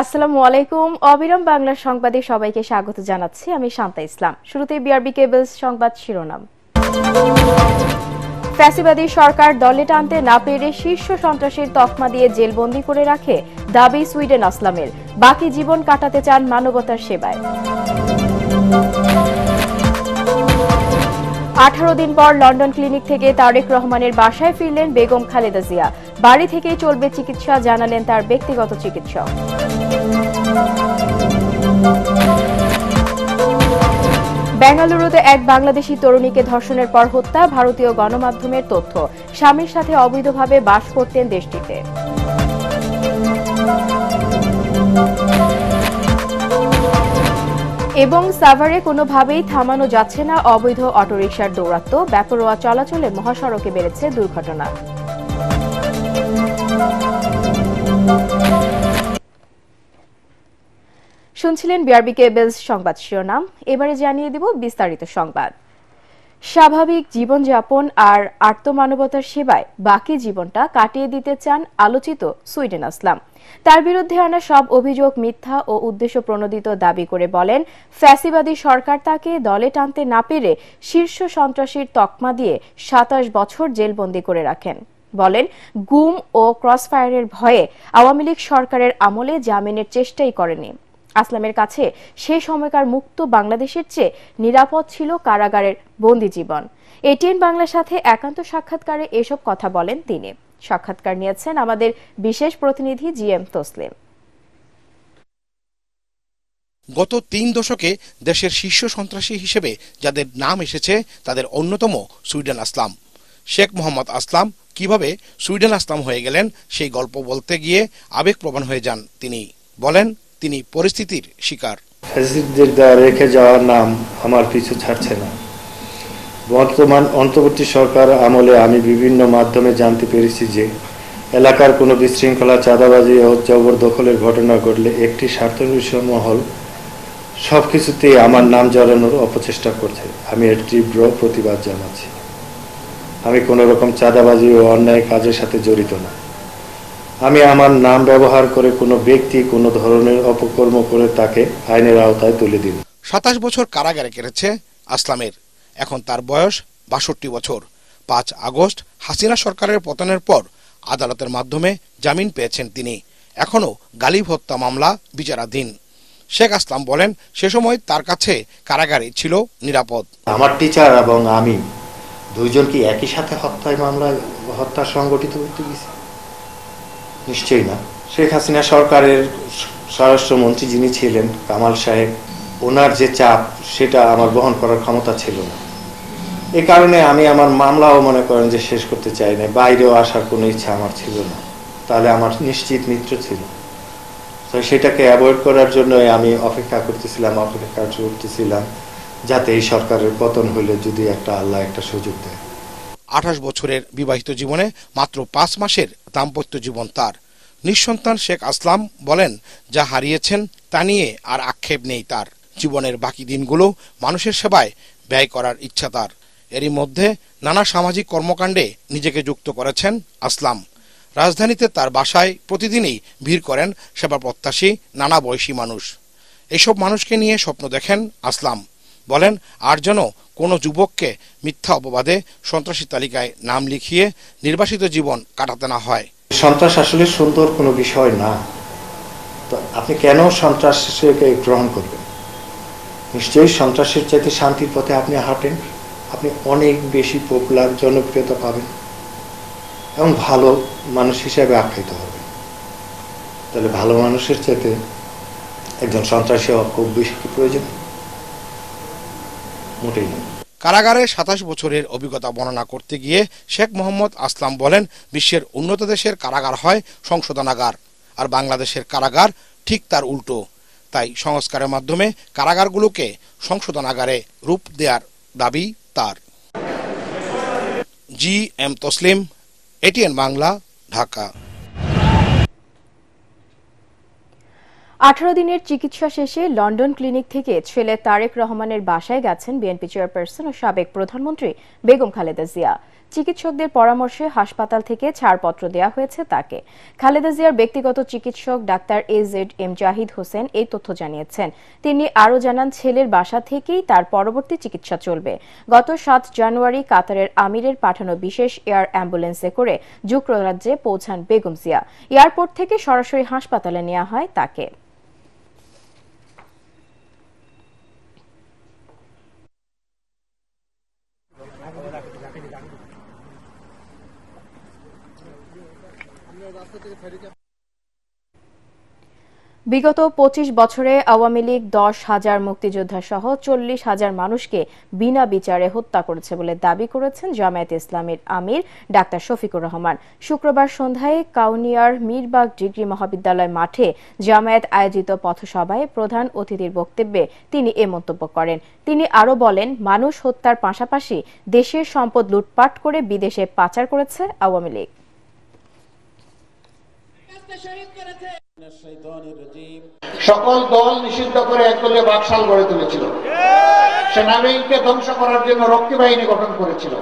আসসালামু আলাইকুম। অবিরাম বাংলা সংবাদে সবাইকে স্বাগত জানাচ্ছি। আমি শান্তা ইসলাম। শুরুতেই বিআরবি কেবলস সংবাদ শিরোনাম। ফ্যাসিবাদী সরকার দলে টানতে না পেরে শীর্ষ সন্ত্রাসীর তকমা দিয়ে জেলবন্দি করে রাখে, দাবি সুইডেন আসলামের। বাকি জীবন কাটাতে চান মানবতার সেবায়। 18 দিন পর লন্ডন ক্লিনিক থেকে তারেক রহমানের বাসায় ফিরলেন বেগম খালেদা জিয়া। বাড়ি থেকেই চলবে চিকিৎসা, জানালেন তার ব্যক্তিগত চিকিৎসক। বেঙ্গালুরুতে এক বাংলাদেশি তরুণীকে ধর্ষণের পর হত্যা, ভারতীয় গণমাধ্যমের তথ্য। স্বামীর সাথে অবৈধভাবে বাস করতেন দেশটিতে। এবং সাভারে কোনোভাবেই থামানো যাচ্ছে না অবৈধ অটোরিকশার দৌরাত্ম্য, বেপরোয়া চলাচলে মহাসড়কে বেড়েছে দুর্ঘটনা। শুনছিলেন বিআরবি কেবলস সংবাদ শিরোনাম। এবারে জানিয়ে দিব বিস্তারিত সংবাদ। স্বাভাবিক জীবনযাপন আর আর্তমানবতার সেবায় বাকি জীবনটা কাটিয়ে দিতে চান আলোচিত সুইডেন আসলাম। তার বিরুদ্ধে আনা সব অভিযোগ মিথ্যা ও উদ্দেশ্য প্রণোদিত দাবি করে বলেন, ফ্যাসিবাদী সরকার তাকে দলে টানতে না পেরে শীর্ষ সন্ত্রাসীর তকমা দিয়ে 27 বছর জেলবন্দি করে রাখেন। বলেন, গুম ও ক্রসফায়ারের ভয়ে আওয়ামী লীগ সরকারের আমলে জামিনের চেষ্টাই করেনি। আসলামের কাছে সেই সময়কার মুক্ত বাংলাদেশের চেয়ে নিরাপদ ছিল কারাগারের বন্দি জীবন। এটিএন বাংলার সাথে একান্ত সাক্ষাৎকারে এসব কথা বলেন তিনি। সাক্ষাৎকার নিয়েছেন আমাদের বিশেষ প্রতিনিধি জিএম তসলিম। গত 3 দশকে দেশের শীর্ষ সন্ত্রাসী হিসেবে যাদের নাম এসেছে তাদের অন্যতম সুইডেন আসলাম। শেখ মোহাম্মদ আসলাম কিভাবে সুইডেন আসলাম হয়ে গেলেন সেই গল্প বলতে গিয়ে আবেগপ্রবণ হয়ে যান তিনি। বলেন, তিনি পরিস্থিতির শিকার। ফ্যাসিস্টদের দ্বারা রেখে যাওয়ার নাম আমার পিছু ছাড়ছে না। বর্তমান অন্তর্বর্তী সরকার আমলে আমি বিভিন্ন মাধ্যমে জানতে পেরেছি যে এলাকার কোনো বিশৃঙ্খলা, চাঁদাবাজি ও জবরদখলের ঘটনা ঘটলে একটি স্বার্থন্বেষী মহল সবকিছুতেই আমার নাম জড়ানোর অপচেষ্টা করছে। আমি এর তীব্র প্রতিবাদ জানাচ্ছি। আমি কোনো রকম চাঁদাবাজি ও অন্যায় কাজের সাথে জড়িত না। আমি আমার নাম ব্যবহার করে কোনো ব্যক্তি কোনো ধরনের অপকর্ম করে তাকে আইনের আওতায় তুলে দিন। 27 বছর কারাগারে কেটেছে আসলামের। এখন তার বয়স 62 বছর। 5 আগস্ট হাসিনা সরকারের পতনের পর আদালতের মাধ্যমে জামিন পেয়েছেন তিনি। এখনও গালিব হত্যা মামলা বিচারাধীন। শেখ আসলাম বলেন, সে সময় তার কাছে কারাগারে ছিল নিরাপদ। আমার টিচার এবং আমি দুইজন কি একই সাথে হত্যা সংগঠিত করতে গেছি? নিশ্চয়ই না। শেখ হাসিনা সরকারের স্বরাষ্ট্রমন্ত্রী যিনি ছিলেন কামাল সাহেব, ওনার যে চাপ সেটা আমার বহন করার ক্ষমতা ছিল না। এই কারণে আমি আমার মামলাও মনে করেন যে শেষ করতে চাই না। বাইরেও আসার কোনো ইচ্ছা আমার ছিল না। তাহলে আমার নিশ্চিত মৃত্যু ছিল। তো সেটাকে অ্যাভয়েড করার জন্য আমি অপেক্ষা করতেছিলাম যাতে এই সরকারের পতন হলে যদি আল্লাহ একটা সুযোগ দেয়। 28 বছরের বিবাহিত জীবনে মাত্র 5 মাসের দাম্পত্য জীবন তার। নিঃসন্তান শেখ আসলাম বলেন, যা হারিয়েছেন তা নিয়ে আর আক্ষেপ নেই তার। জীবনের বাকি দিনগুলো মানুষের সেবায় ব্যয় করার ইচ্ছা তার। এরই মধ্যে নানা সামাজিক কর্মকাণ্ডে নিজেকে যুক্ত করেছেন আসলাম। রাজধানীতে তার বাসায় প্রতিদিনই ভিড় করেন সেবা প্রত্যাশী নানা বয়সী মানুষ। এসব মানুষকে নিয়ে স্বপ্ন দেখেন আসলাম। বলেন, আর যেন কোনো যুবককে মিথ্যা অপবাদে সন্ত্রাসী তালিকায় নাম লিখিয়ে নির্বাসিত জীবন কাটাতে না হয়। সন্ত্রাস আসলে সুন্দর কোনো বিষয় না। তো আপনি কেন সন্ত্রাসকে গ্রহণ করবেন? নিশ্চয়ই সন্ত্রাসের চাইতে শান্তির পথে আপনি হাঁটেন, আপনি অনেক বেশি পপুলার, জনপ্রিয়তা পাবেন এবং ভালো মানুষ হিসেবে আখ্যায়িত হবেন। তাহলে ভালো মানুষের চাইতে একজন সন্ত্রাসী হওয়া খুব বেশি কি প্রয়োজন? মোটেই না। কারাগারে 27 বছরের অভিজ্ঞতা বর্ণনা করতে গিয়ে শেখ মোহাম্মদ আসলাম বলেন, বিশ্বের উন্নত দেশের কারাগার হয় সংশোধনাগার, আর বাংলাদেশের কারাগার ঠিক তার উল্টো। তাই সংস্কারের মাধ্যমে কারাগারগুলোকে সংশোধনাগারে রূপ দেওয়ার দাবি তার। GM Taslim, ATN Bangla, Dhaka. 18 দিনের চিকিৎসা শেষে লন্ডন ক্লিনিক থেকে ছেলে তারেক রহমানের বাসায় গেছেন বিএনপি চেয়ারপারসন ও সাবেক প্রধানমন্ত্রী বেগম খালেদা জিয়া। চিকিৎসকদের পরামর্শে হাসপাতাল থেকে ছাড়পত্র দেওয়া হয়েছে তাকে। খালেদা জিয়ার ব্যক্তিগত চিকিৎসক ডাক্তার AZM জাহিদ হোসেন এই তথ্য জানিয়েছেন। তিনি আরও জানান, ছেলের বাসা থেকেই তার পরবর্তী চিকিৎসা চলবে। গত 7 জানুয়ারি কাতারের আমিরের পাঠানো বিশেষ এয়ার অ্যাম্বুলেন্সে করে যুক্তরাজ্যে পৌঁছান বেগম জিয়া। এয়ারপোর্ট থেকে সরাসরি হাসপাতালে নেওয়া হয় তাকে। বিগত 25 বছরে আওয়ামী লীগ 10,000 মুক্তিযোদ্ধা সহ 40,000 মানুষকে বিনা বিচারে হত্যা করেছে বলে দাবি করেছেন জামায়াতে ইসলামীর আমির ডাক্তার শফিকুর রহমান। শুক্রবার সন্ধ্যায় কাউনিয়ার মীরবাগ ডিগ্রি মহাবিদ্যালয় মাঠে জামায়াত আয়োজিত পথসভায় প্রধান অতিথির বক্তব্যে তিনি এ মন্তব্য করেন। তিনি আরও বলেন, মানুষ হত্যার পাশাপাশি দেশের সম্পদ লুটপাট করে বিদেশে পাচার করেছে আওয়ামী লীগ। সকল দল নিষিদ্ধ করে একদলীয় বাকশাল গড়ে তুলেছিল, সেনাবাহিনীকে ধ্বংস করার জন্য রক্ষী বাহিনী গঠন করেছিল।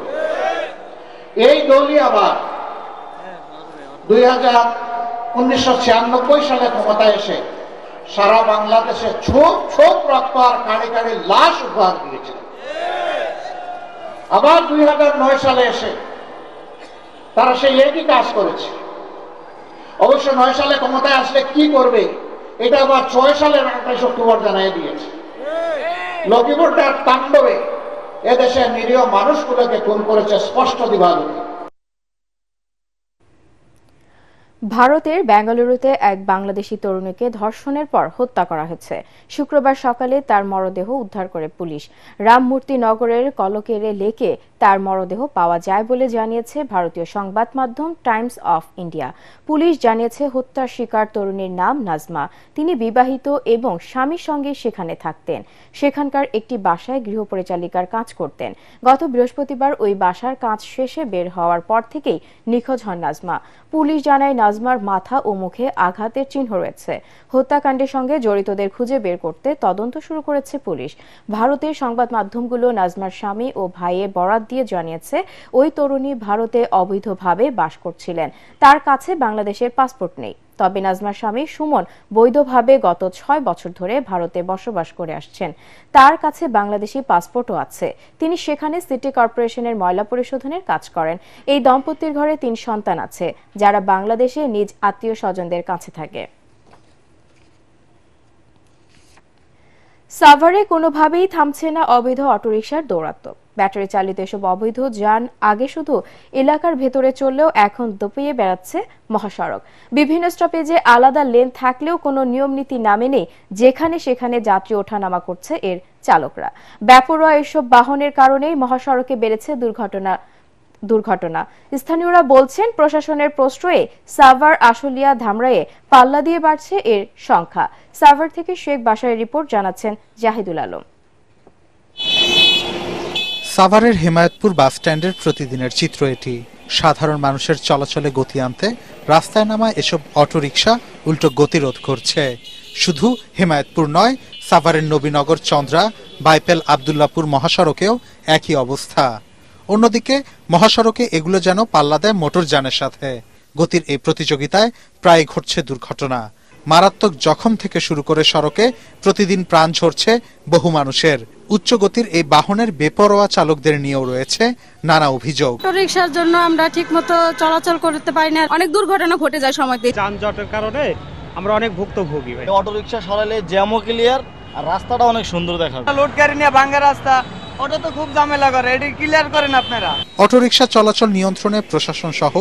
এই দলই আবার 1996 সালে ক্ষমতায় এসে সারা বাংলাদেশে ছোপ ছোপ রক্ত আর কাড়ি কাড়ি লাশ উপহার দিয়েছিল। আবার 2009 সালে এসে তারা সেই একই কাজ করেছে। অবশ্য 9 সালে ক্ষমতায় আসলে কি করবে এটা আবার 6 সালের 28 অক্টোবর জানিয়ে দিয়েছে। লক্ষ্মীপুরটার তাণ্ডবে এদেশের নিরীহ মানুষগুলোকে খুন করেছে স্পষ্ট দিবালোকে। ভারতের বেঙ্গালুরুতে এক বাংলাদেশি তরুণীকে ধর্ষণের পর হত্যা করা হয়েছে। শুক্রবার সকালে তার মরদেহ উদ্ধার করে পুলিশ। রামমূর্তি নগরের কলকেরে লেকে তার মরদেহ পাওয়া যায় বলে জানিয়েছে ভারতীয় সংবাদ মাধ্যম টাইমস অফ ইন্ডিয়া। পুলিশ জানিয়েছে, হত্যার শিকার তরুণীর নাম নাজমা। তিনি বিবাহিত এবং স্বামীর সঙ্গে সেখানে থাকতেন। সেখানকার একটি বাসায় গৃহপরিচালিকার কাজ করতেন। গত বৃহস্পতিবার ওই বাসার কাজ শেষে বের হওয়ার পর থেকেই নিখোঁজ হন নাজমা। পুলিশ জানায়, নাজমার মাথা ও মুখে আঘাতের চিহ্ন রয়েছে। হত্যাকাণ্ডের সঙ্গে জড়িতদের খুঁজে বের করতে তদন্ত শুরু করেছে পুলিশ। ভারতের সংবাদ মাধ্যমগুলো নাজমার স্বামী ও ভাইয়ের বরাত দিয়ে জানিয়েছে, ওই তরুণী ভারতে অবৈধভাবে বাস করছিলেন। তার কাছে বাংলাদেশের পাসপোর্ট নেই। তবে নাজমার স্বামী সুমন বৈধভাবে গত 6 বছর ধরে ভারতে বসবাস করে আসছেন। তার কাছে বাংলাদেশি পাসপোর্টও আছে। তিনি সেখানে সিটি কর্পোরেশনের ময়লা পরিশোধনের কাজ করেন। এই দম্পতির ঘরে 3 সন্তান আছে, যারা বাংলাদেশে নিজ আত্মীয় স্বজনদের কাছে থাকে। সাভারে কোনোভাবেই থামছে না অবৈধ অটোরিকশার দৌরাত্ম্য। ব্যাটারি চালিত এসব অবৈধ যান আগে শুধু এলাকার ভেতরে চললেও এখন দপিয়ে বেড়াচ্ছে মহাসড়ক। বিভিন্ন স্টপেজে আলাদা লেন থাকলেও কোনো নিয়ম নীতি না মেনে যেখানে সেখানে যাত্রী ওঠানামা করছে এর চালকরা। বেপরোয়া এসব বাহনের কারণেই মহাসড়কে বেড়েছে দুর্ঘটনা। স্থানীয়রা বলছেন, প্রশাসনের প্রশ্রয়ে সাভার, আশুলিয়া, ধামরাইয়ে পাল্লা দিয়ে বাড়ছে এর সংখ্যা। সাভার থেকে শেখ বাসারের রিপোর্ট, জানাচ্ছেন জাহিদুল আলম। সাভারের হেমায়তপুর বাস স্ট্যান্ডের প্রতিদিনের চিত্র এটি। সাধারণ মানুষের চলাচলে গতি আনতে রাস্তায় নামা এসব অটোরিকশা উল্টো গতিরোধ করছে। শুধু হেমায়তপুর নয়, সাভারের নবীনগর, চন্দ্রা, বাইপেল, আবদুল্লাপুর মহাসড়কেও একই অবস্থা। অন্যদিকে মহাসড়কে এগুলো যেন পাল্লা দেয় মোটরযানের সাথে। গতির এই প্রতিযোগিতায় প্রায় ঘটছে দুর্ঘটনা। মারাত্মক জখম থেকে শুরু করে সড়কে প্রতিদিন প্রাণ ঝরছে বহু মানুষের। উচ্চ গতির এই বাহনের বেপরোয়া চালকদের নিয়েও রয়েছে নানা অভিযোগ। অটোরিকশার জন্য আমরা ঠিকমতো চলাচল করতে পারি না, অনেক দুর্ঘটনা ঘটে যায় সময়তে। যানজটের কারণে আমরা অনেক ভুক্তভোগী। অটোরিকশা সরালে জ্যামও ক্লিয়ার আর রাস্তাটা অনেক সুন্দর দেখাবে। লোড গাড়ি নিয়ে ভাঙা রাস্তা, ওটা তো খুব ঝামেলা করে, এটি ক্লিয়ার করেন আপনারা। অটোরিকশা চলাচল নিয়ন্ত্রণে প্রশাসন সহ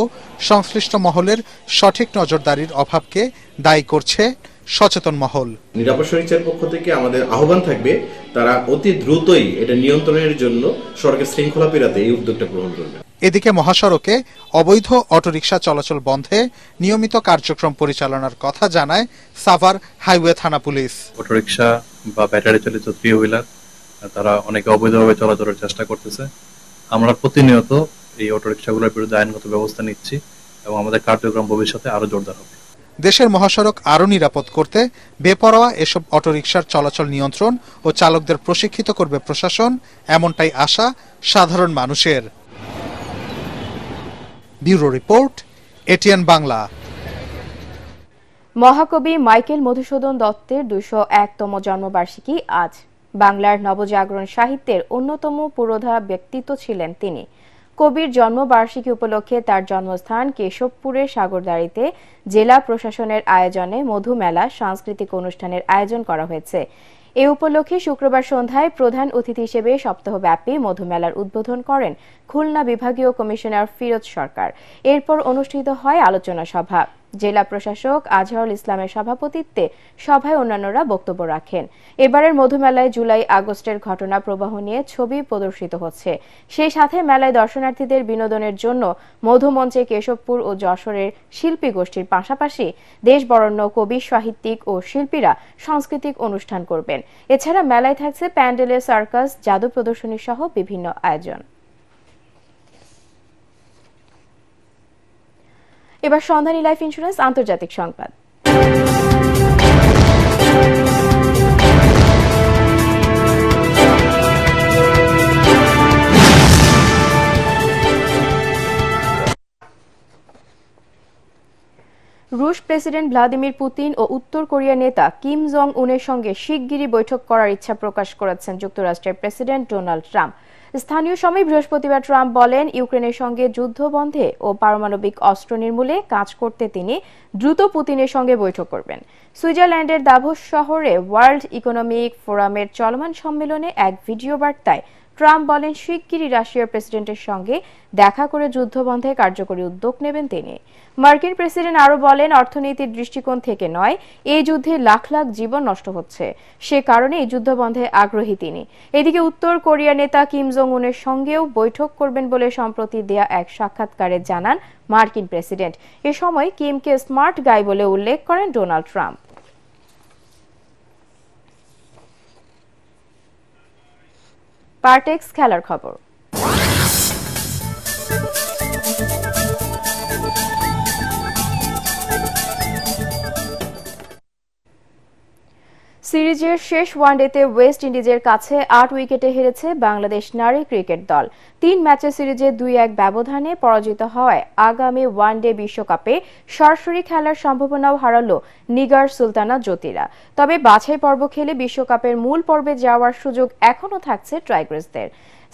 সংশ্লিষ্ট মহলের সঠিক নজরদারির অভাবকে দায়ী করছে সচেতন মহল। নিরাপদ শরীরের পক্ষ থেকে আমাদের আহ্বান থাকবে, তারা অতি দ্রুতই এটা নিয়ন্ত্রণের জন্য সড়কের শৃঙ্খলা পেরাতে এই উদ্যোগটা গ্রহণ করবে। এদিকে মহাসড়কে অবৈধ অটোরিকশা চলাচল বন্ধে নিয়মিত কার্যক্রম পরিচালনার কথা জানায় সাভার হাইওয়ে থানা পুলিশ। অটোরিকশা বা ব্যাটারি চালিত 3 হুইলার তারা অনেকে অবৈধভাবে চলাচলের চেষ্টা করতেছে। আমরা প্রতিনিয়ত এই অটোরিকশাগুলোর বিরুদ্ধে আইনগত ব্যবস্থা নিচ্ছি এবং আমাদের কার্যক্রম ভবিষ্যতে আরো জোরদার হবে। দেশের মহাসড়ক আরও নিরাপদ করতে বেপরোয়া এসব অটোরিকশার চলাচল নিয়ন্ত্রণ ও চালকদের প্রশিক্ষিত করবে প্রশাসন, এমনটাই আশা সাধারণ মানুষের। Bureau report, ATN Bangla. মহাকবি মাইকেল মধুসূদন দত্তের ২০১তম জন্মবার্ষিকী আজ। বাংলার নবজাগরণ সাহিত্যের অন্যতম পুরোধা ব্যক্তিত্ব ছিলেন তিনি। কবির জন্মবার্ষিকী উপলক্ষে তার জন্মস্থান কেশবপুরের সাগরদাড়িতে জেলা প্রশাসনের আয়োজনে মধুমেলা সাংস্কৃতিক অনুষ্ঠানের আয়োজন করা হয়েছে। এ উপলক্ষে শুক্রবার সন্ধ্যায় প্রধান অতিথি হিসেবে সপ্তাহব্যাপী মধুমেলার উদ্বোধন করেন খুলনা বিভাগীয় কমিশনার ফিরোজ সরকার। এরপর অনুষ্ঠিত হয় আলোচনা সভা। জেলা প্রশাসক আজহারুল ইসলামের সভাপতিত্বে সভায় অন্যান্যরা বক্তব্য রাখেন। এবারের মধুমেলায় জুলাই আগস্টের ঘটনা প্রবাহ নিয়ে ছবি প্রদর্শিত হচ্ছে। সেই সাথে মেলায় দর্শনার্থীদের বিনোদনের জন্য মধুমঞ্চে কেশবপুর ও যশোরের শিল্পী গোষ্ঠীর পাশাপাশি দেশ বরেণ্য কবি, সাহিত্যিক ও শিল্পীরা সাংস্কৃতিক অনুষ্ঠান করবেন। এছাড়া মেলায় থাকছে প্যান্ডেলে সার্কাস, জাদু প্রদর্শনী সহ বিভিন্ন আয়োজন। এবার সন্ধানী লাইফ ইন্স্যুরেন্স আন্তর্জাতিক সংবাদ। রুশ প্রেসিডেন্ট ভ্লাদিমির পুতিন ও উত্তর কোরিয়ার নেতা কিম জং উনের সঙ্গে শিগগিরই বৈঠক করার ইচ্ছা প্রকাশ করেছেন যুক্তরাষ্ট্রের প্রেসিডেন্ট ডোনাল্ড ট্রাম্প। স্থানীয় সময় বৃহস্পতিবার ট্রাম্প বলেন, ইউক্রেনের সঙ্গে যুদ্ধ বন্ধে ও পারমাণবিক অস্ত্র নির্মূলে কাজ করতে তিনি দ্রুত পুতিনের সঙ্গে বৈঠক করবেন। সুইজারল্যান্ডের দাভোস শহরে ওয়ার্ল্ড ইকোনমিক ফোরামের চলমান সম্মেলনে এক ভিডিও বার্তায় ট্রাম্প বলেন, শিগগিরই রাশিয়ার প্রেসিডেন্টের সঙ্গে দেখা করে যুদ্ধবন্ধে কার্যকরী উদ্যোগ নেবেন তিনি। মার্কিন প্রেসিডেন্ট আরও বলেন, অর্থনীতির দৃষ্টিকোণ থেকে নয়, এই যুদ্ধে লাখ লাখ জীবন নষ্ট হচ্ছে, সে কারণে এই যুদ্ধবন্ধে আগ্রহী তিনি। এদিকে উত্তর কোরিয়ার নেতা কিম জং উনের সঙ্গেও বৈঠক করবেন বলে সম্প্রতি দেয়া এক সাক্ষাৎকারে জানান মার্কিন প্রেসিডেন্ট। এ সময় কিমকে স্মার্ট গাই বলে উল্লেখ করেন ডোনাল্ড ট্রাম্প। পার্টেক্স খেলার খবর। সিরিজের শেষ ওয়ানডেতে ওয়েস্ট ইন্ডিজের কাছে ৮ উইকেটে হেরেছে বাংলাদেশ নারী ক্রিকেট দল। ৩ ম্যাচের সিরিজে ২-১ ব্যবধানে পরাজিত হওয়ায় আগামী ওয়ানডে বিশ্বকাপে সরাসরি খেলার সম্ভাবনাও হারালো নিগার সুলতানা জ্যোতিরা। তবে বাছাই পর্ব খেলে বিশ্বকাপের মূল পর্বে যাওয়ার সুযোগ এখনও থাকছে টাইগার্সদের।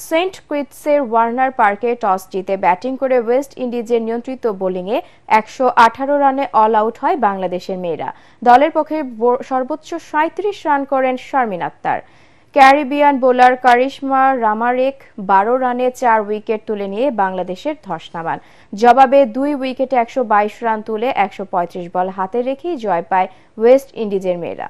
সেন্ট কুইটসের ওয়ার্নার পার্কে টস জিতে ব্যাটিং করে ওয়েস্ট ইন্ডিজের নিয়ন্ত্রিত বোলিংয়ে ১১৮ রানে অল আউট হয় বাংলাদেশের মেয়েরা। দলের পক্ষে সর্বোচ্চ ৩৭ রান করেন শারমিন আক্তার। ক্যারিবিয়ান বোলার কারিশমা রামারেক ১২ রানে ৪ উইকেট তুলে নিয়ে বাংলাদেশের ধস নামান। জবাবে ২ উইকেটে ১২২ রান তুলে ১৩৫ বল হাতে রেখেই জয় পায় ওয়েস্ট ইন্ডিজের মেয়েরা।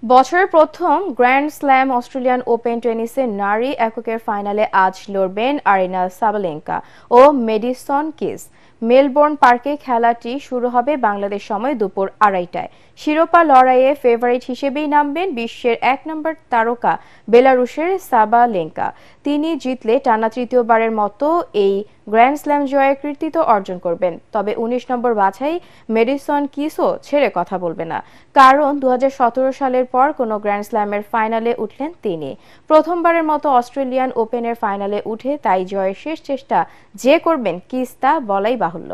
বছরের প্রথম গ্র্যান্ড স্ল্যাম অস্ট্রেলিয়ান ওপেন টেনিসের নারী এককের ফাইনালে আজ লড়বেন আরিনা সাবালেঙ্কা ও মেডিসন কিস। মেলবোর্ন পার্কে খেলাটি শুরু হবে বাংলাদেশ সময় দুপুর ২:৩০টায়। শিরোপা লড়াইয়ে ফেভারিট হিসেবেই নামবেন বিশ্বের ১ নম্বর তারকা বেলারুশের সাবালেঙ্কা। তিনি জিতলে টানা তৃতীয়বারের মতো এই গ্র্যান্ড স্ল্যাম জয়ের কৃতিত্ব অর্জন করবেন। তবে ১৯ নম্বর বাছাই মেডিসন কিসও ছেড়ে কথা বলবে না, কারণ ২০১৭ সালের পর কোনো গ্র্যান্ড স্ল্যামের ফাইনালে উঠলেন তিনি। প্রথমবারের মতো অস্ট্রেলিয়ান ওপেনের ফাইনালে উঠে তাই জয়ের শেষ চেষ্টা যে করবেন কিস তা বলাই বাহুল্য।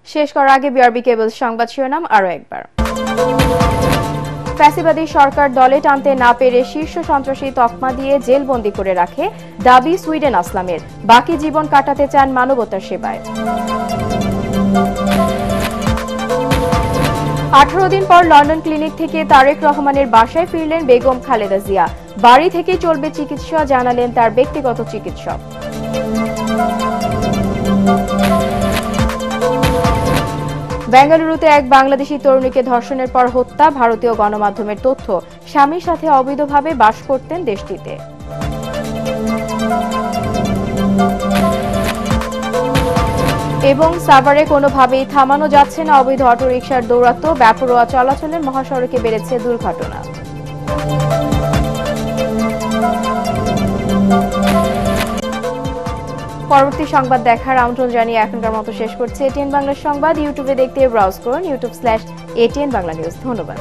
শেষ করার আগে বিআরবি কেবলস সংবাদ শিরোনাম আরও একবার। ফ্যাসিবাদী সরকার দলে টানতে না পেরে শীর্ষ সন্ত্রাসী তকমা দিয়ে জেলবন্দি করে রাখে দাবি সুইডেন আসলামের। বাকি জীবন কাটাতে চান মানবতার সেবায়। 18 দিন পর লন্ডন ক্লিনিক থেকে তারেক রহমানের বাসায় ফিরলেন বেগম খালেদা জিয়া। বাড়ি থেকেই চলবে চিকিৎসা, জানালেন তার ব্যক্তিগত চিকিৎসক। বেঙ্গালুরুতে এক বাংলাদেশি তরুণীকে ধর্ষণের পর হত্যা, ভারতীয় গণমাধ্যমের তথ্য। স্বামীর সাথে অবৈধভাবে বাস করতেন দেশটিতে। এবং সাভারে কোনোভাবেই থামানো যাচ্ছে না অবৈধ অটোরিকশার দৌরাত্ম্য, বেপরোয়া চলাচলের মহাসড়কে বেড়েছে দুর্ঘটনা। পরবর্তী সংবাদ দেখার আমন্ত্রণ জানিয়ে এখনকার মতো শেষ করছে এটিএন বাংলা সংবাদ। ইউটিউবে দেখতে ব্রাউজ করুন youtube.com/ATN Bangla News। ধন্যবাদ।